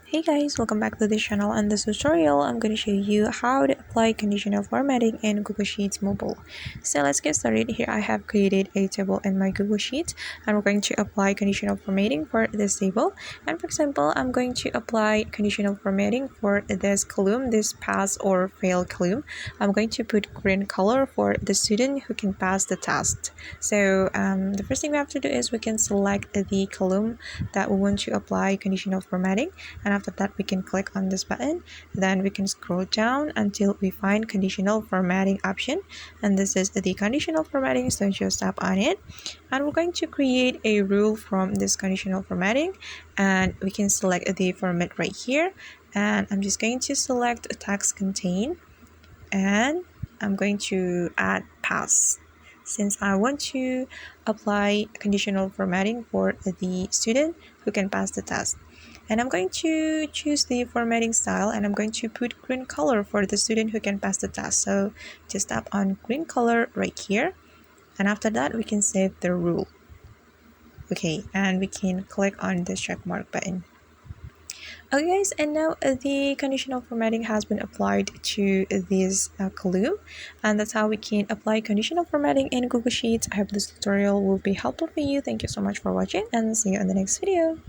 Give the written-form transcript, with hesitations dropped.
Hey guys, welcome back to this channel. In this tutorial, I'm going to show you how to apply conditional formatting in Google Sheets Mobile. So let's get started. Here I have created a table in my Google Sheets and we're going to apply conditional formatting for this table. And for example, I'm going to apply conditional formatting for this column, this pass or fail column. I'm going to put green color for the student who can pass the test. So the first thing we have to do is we can select the column that we want to apply conditional formatting, and after that we can click on this button. Then we can scroll down until we find conditional formatting option, and this is the conditional formatting, so just tap on it and we're going to create a rule from this conditional formatting, and we can select the format right here, and I'm just going to select text contain and I'm going to add pass since I want to apply conditional formatting for the student who can pass the test. And I'm going to choose the formatting style and I'm going to put green color for the student who can pass the test. So just tap on green color right here, and after that we can save the rule. Okay, and we can click on the check mark button. Okay guys, and now the conditional formatting has been applied to this column, and that's how we can apply conditional formatting in Google Sheets. I hope this tutorial will be helpful for you. Thank you so much for watching and see you in the next video.